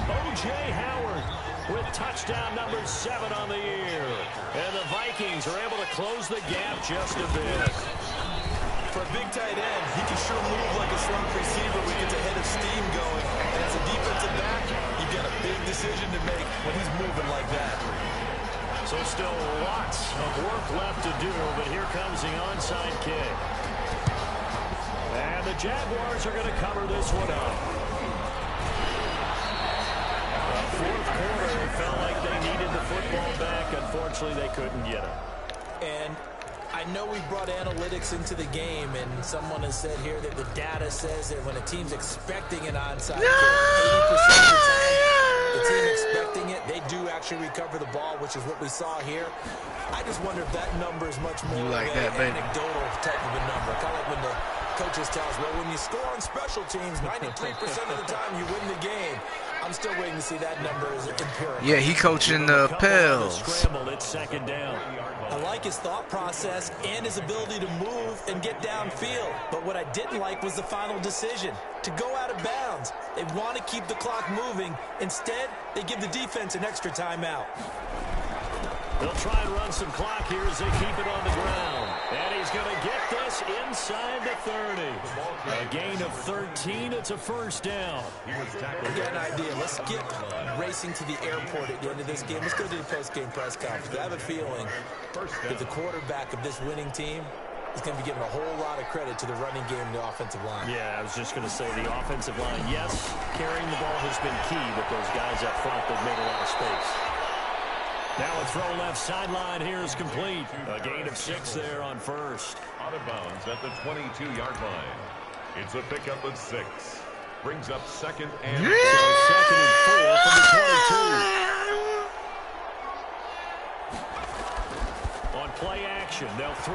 O.J. Howard with touchdown number 7 on the year. And the Vikings are able to close the gap just a bit. For a big tight end, he can sure move like a slot receiver when he gets a head of steam going. And as a defensive back, you've got a big decision to make when he's moving like that. So still lots of work left to do, but here comes the onside kick. And the Jaguars are going to cover this one up. The 4th quarter, it felt like they needed the football back. Unfortunately, they couldn't get it. And I know we brought analytics into the game, and someone has said here that the data says that when a team's expecting an onside kick, 80% of the time, the team expecting it, they do actually recover the ball, which is what we saw here. I just wonder if that number is much more like of that, an baby. anecdotal type of a number. Kind of like when the coaches tell us, well, when you score on special teams, 93% of the time you win the game. I'm still waiting to see that number as empirical. Yeah, he coaching the Pels. Scramble, it's second down. I like his thought process and his ability to move and get downfield. But what I didn't like was the final decision, to go out of bounds. They want to keep the clock moving. Instead, they give the defense an extra timeout. They'll try and run some clock here as they keep it on the ground. And he's going to get this inside the 30. A gain of 13. It's a first down. We got an idea. Let's skip racing to the airport at the end of this game. Let's go to the post-game press conference. I have a feeling that the quarterback of this winning team is going to be giving a whole lot of credit to the running game and the offensive line. Yeah, I was just going to say the offensive line, yes, carrying the ball has been key, but those guys up front, they've made a lot of space. Now a throw left sideline here is complete. A gain of 6 there on first. Out of bounds at the 22-yard line. It's a pickup of 6. Brings up second and 4 from the 22. On play action, they'll throw.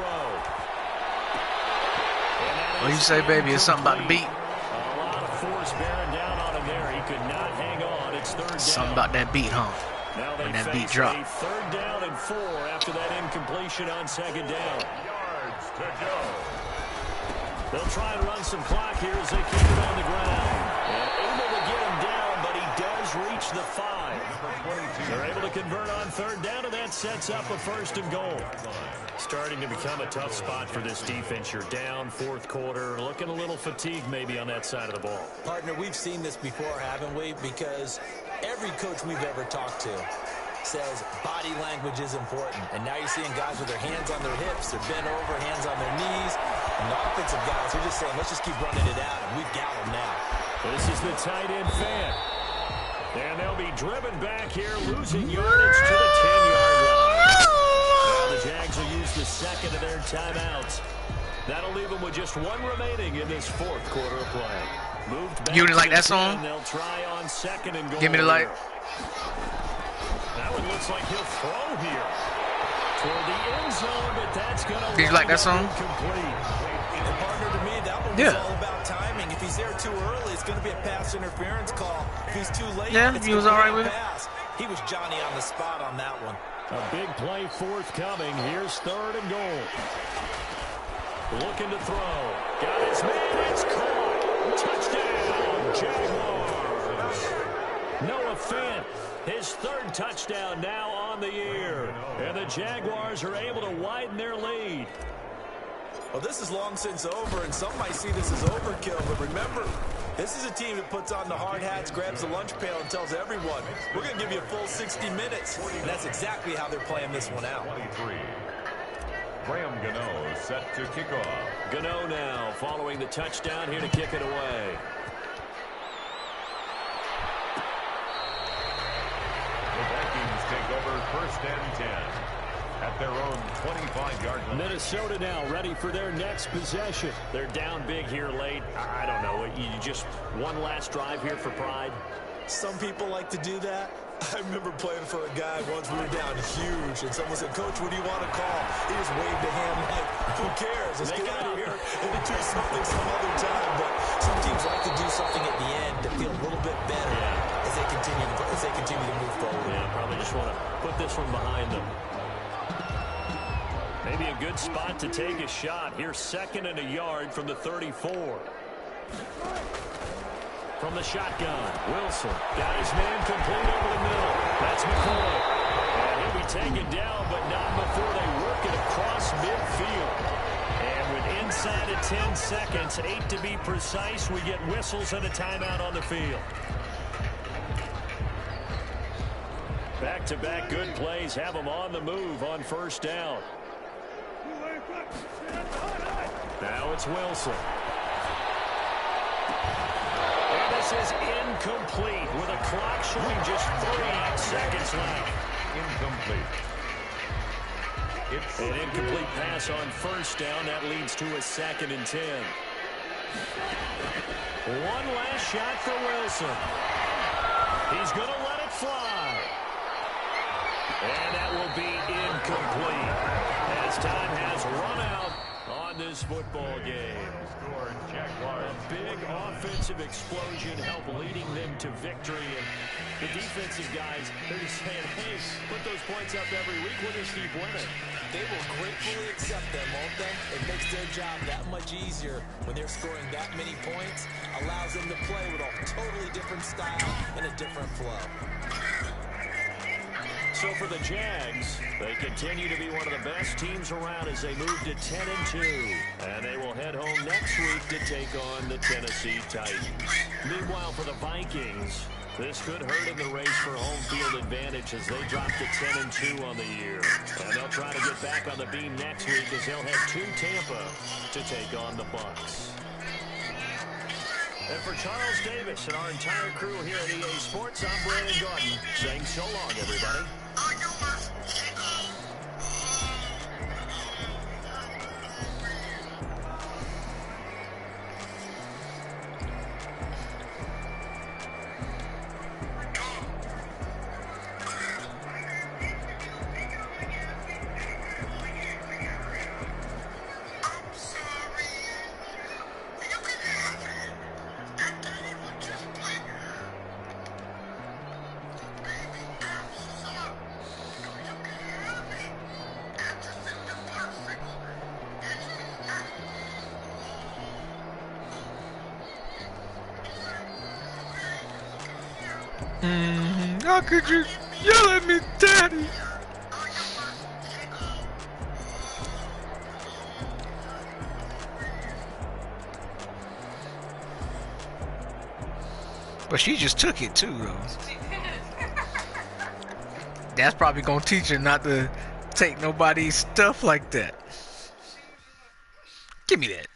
What you say, baby? It's something about the beat. A lot of force bearing down on him there. He could not hang on. It's third down. Something about that beat, huh? Now they When that face beat drop. a third down and 4 after that incompletion on second down. yards to go. They'll try and run some clock here as they keep it on the ground. And able to get him down, but he does reach the 5. They're able to convert on third down, and that sets up a first and goal. Starting to become a tough spot for this defense. You're down fourth quarter, looking a little fatigued maybe on that side of the ball. Partner, we've seen this before, haven't we? Because every coach we've ever talked to says body language is important. And now you're seeing guys with their hands on their hips, they're bent over, hands on their knees. And the offensive guys are just saying, let's just keep running it out, and we've got them now. This is the tight end fan. And they'll be driven back here, losing yardage to the 10-yard line. Now the Jags will use the second of their timeouts. That'll leave them with just 1 remaining in this fourth quarter of play. Moved back You didn't like to that the 10. song? They'll try on second and goal. Give me the light. That one looks like he'll throw here toward the end zone, but that's going to. Did you like that song? Complete. And partner, to me, that one was all about timing. If he's there too early, it's going to be a pass interference call. If he's too late, Yeah, it's he was gonna all be right a with it. pass. He was Johnny on the spot on that one. A big play forthcoming. Here's third and goal. Looking to throw. Got his man. It's caught. Touchdown, Jaguars. Noah Fant, his third touchdown now on the year. And the Jaguars are able to widen their lead. Well, this is long since over, and some might see this as overkill. But remember, this is a team that puts on the hard hats, grabs the lunch pail, and tells everyone, we're going to give you a full 60 minutes. And that's exactly how they're playing this one out. 23. Graham Gano set to kick off. Gano now following the touchdown here to kick it away. The Vikings take over first and 10 at their own 25-yard line. Minnesota now ready for their next possession. They're down big here late. I don't know. You just one last drive here for pride. Some people like to do that. I remember playing for a guy once. We were down huge, and someone said, Coach, what do you want to call? He just waved a hand like, who cares? Let's get out of here and do something some other time. But some teams like to do something at the end to feel a little bit better as they continue to move forward. Yeah, probably just want to put this one behind them. Maybe a good spot to take a shot. Here's second and a yard from the 34. From the shotgun, Wilson got his man complete over the middle. That's McCoy. And he'll be taken down, but not before they work it across midfield. And with inside of 10 seconds, 8 to be precise, we get whistles and a timeout on the field. Back-to-back good plays have them on the move on first down. Now it's Wilson. And this is incomplete with a clock showing just 3 seconds left. Incomplete. It's An incomplete pass on first down. That leads to a 2nd and 10. One last shot for Wilson. He's going to let it fly. And that will be incomplete as time has run out on this football game. A big offensive explosion helped leading them to victory. And the defensive guys, they're just saying, hey, put those points up every week. We'll just keep winning. They will gratefully accept them, won't they? It makes their job that much easier when they're scoring that many points. Allows them to play with a totally different style and a different flow. So for the Jags, they continue to be one of the best teams around as they move to 10-2. And they will head home next week to take on the Tennessee Titans. Meanwhile, for the Vikings, this could hurt in the race for home field advantage as they drop to 10-2 on the year. And they'll try to get back on the beam next week as they'll head to Tampa to take on the Bucs. And for Charles Davis and our entire crew here at EA Sports, I'm Brandon Gordon saying so long, everybody. How could you yell at me, Daddy? But she just took it too, though. That's probably gonna teach her not to take nobody's stuff like that. Give me that.